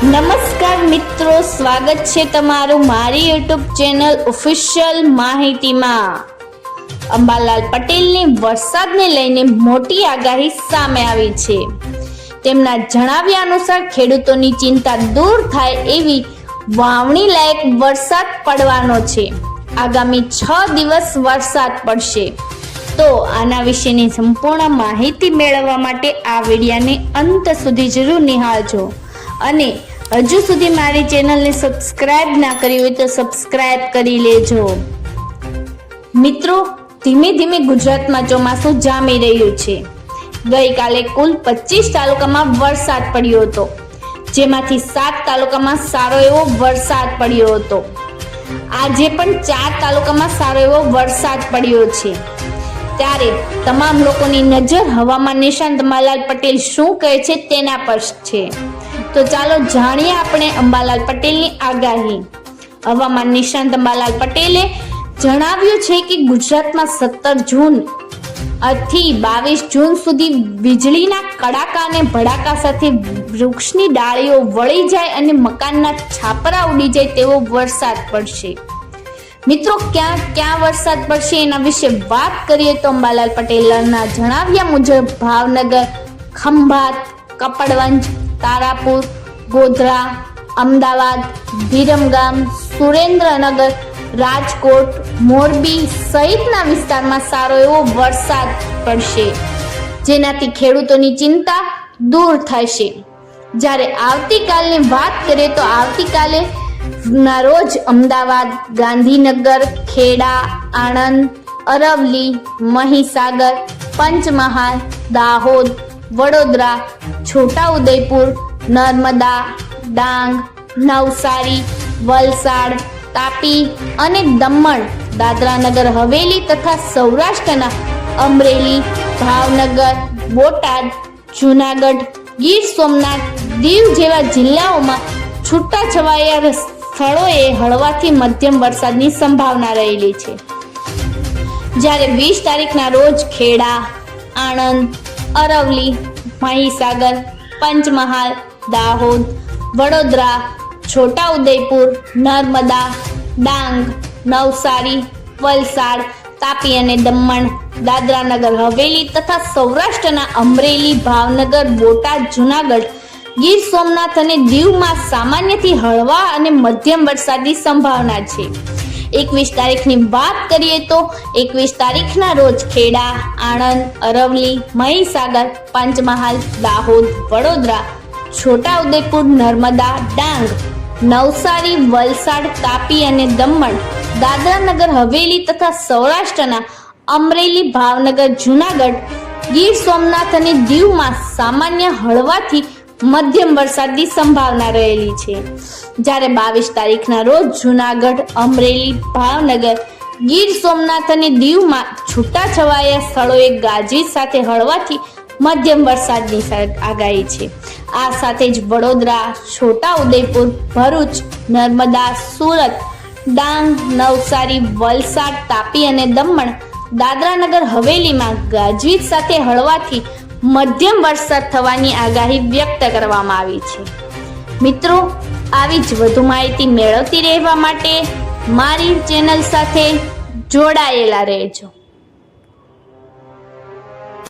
નમસ્કાર મિત્રો, સ્વાગત છે તમારું મારી યુટ્યુબ ચેનલ ઓફિશિયલ માહિતીમાં। અંબાલાલ પટેલની વરસાદને લઈને મોટી આગાહી સામે આવી છે। તેમના જણાવ્યા અનુસાર ખેડૂતોની ચિંતા દૂર થાય એવી વાવણી લાયક વરસાદ પડવાનો છે। આગામી 6 દિવસ વરસાદ પડશે। તો આના વિશેની સંપૂર્ણ માહિતી મેળવવા માટે આ વિડિયોને અંત સુધી જરૂર નિહાળજો અને હજુ સુધી મારી ચેનલને સબસ્ક્રાઇબ ના કરી હોય તો સબસ્ક્રાઇબ કરી લેજો। મિત્રો, ધીમે ધીમે ગુજરાતમાં ચોમાસું જામી રહ્યું છે। ગઈકાલે કુલ 25 તાલુકામાં વરસાદ પડ્યો હતો, જેમાંથી 7 તાલુકામાં સારો એવો વરસાદ પડ્યો હતો। આજે પણ 4 તાલુકામાં સારો એવો વરસાદ પડ્યો છે। ત્યારે તમામ લોકોની નજર હવામાન નિષ્ણાત અંબાલાલ પટેલ શું કહે છે તેના પર છે। તો ચાલો જાણીએ આપણે અંબાલાલ પટેલની આગાહી। હવામાન નિષ્ણાત અંબાલાલ પટેલે જણાવ્યું છે કે ગુજરાતમાં 17 જૂન થી 22 જૂન સુધી વીજળીના કડાકા અને ભડાકા સાથે વૃક્ષની ડાળીઓ વળી જાય અને મકાનના છાપરા ઉડી જાય તેવો વરસાદ પડશે। મિત્રો, ક્યાં વરસાદ પડશે એના વિશે વાત કરીએ તો અંબાલાલ પટેલના જણાવ્યા મુજબ ભાવનગર, ખંભાત, કપડવંજ, તારાપુર, ગોધરા, અમદાવાદ, વિરમગામ, સુરેન્દ્રનગર, રાજકોટ, મોરબી સહિતના વિસ્તારમાં સારો એવો વરસાદ પડશે, જેનાથી ખેડૂતોની ચિંતા દૂર થશે। જ્યારે આવતીકાલની વાત કરીએ તો આવતીકાલે ના રોજ અમદાવાદ, ગાંધીનગર, ખેડા, આણંદ, અરવલ્લી, મહીસાગર, પંચમહાલ, દાહોદ, વડોદરા, છોટાઉદેપુર, નર્મદા, ડાંગ, નવસારી, વલસાડ, તાપી અને દમણ, દાદરાનગર હવેલી તથા સૌરાષ્ટ્રના અમરેલી, ભાવનગર, બોટાદ, જૂનાગઢ, ગીર સોમનાથ, દીવ જેવા જિલ્લાઓમાં છૂટાછવાયા સ્થળોએ હળવાથી મધ્યમ વરસાદની સંભાવના રહેલી છે। જ્યારે 20 તારીખના રોજ ખેડા, આણંદ, અરવલ્લી, મહીસાગર, પંચમહાલ, દાહોદ, વડોદરા, છોટાઉદેપુર, નર્મદા, ડાંગ, નવસારી, વલસાડ, તાપી અને દમણ, દાદરાનગર હવેલી તથા સૌરાષ્ટ્રના અમરેલી, ભાવનગર, બોટાદ, જૂનાગઢ, ગીર સોમનાથ અને દીવમાં સામાન્યથી હળવા અને મધ્યમ વરસાદની સંભાવના છે। 21 તારીખની વાત કરીએ તો 21 તારીખના રોજ ખેડા, આણંદ, અરવલ્લી, મહીસાગર, પંચમહાલ, દાહોદ, વડોદરા, છોટાઉદેપુર, નર્મદા, ડાંગ, નવસારી, વલસાડ, તાપી અને દમણ, દાદરાનગર હવેલી તથા સૌરાષ્ટ્રના અમરેલી, ભાવનગર, જૂનાગઢ, ગીર સોમનાથ અને દીવમાં સામાન્ય હળવાથી મધ્યમ વરસાદની સંભાવના રહેલી છે। જ્યારે 22 તારીખના રોજ જૂનાગઢ, અમરેલી, ભાવનગર, ગીર સોમનાથ અને દીવમાં છૂટાછવાયા સ્થળોએ ગાજવીજ સાથે હળવાથી મધ્યમ વરસાદની આગાહી છે। આ સાથે જ વડોદરા, છોટાઉદેપુર, ભરૂચ, નર્મદા, સુરત, ડાંગ, નવસારી, વલસાડ, તાપી અને દમણ, દાદરાનગર હવેલીમાં ગાજવીજ સાથે હળવાથી મધ્યમ વરસાદ થવાની આગાહી વ્યક્ત કરવામાં આવી છે। મિત્રો, આવી જ વધુ માહિતી મેળવતી રહેવા માટે મારી ચેનલ સાથે જોડાયેલા રહેજો।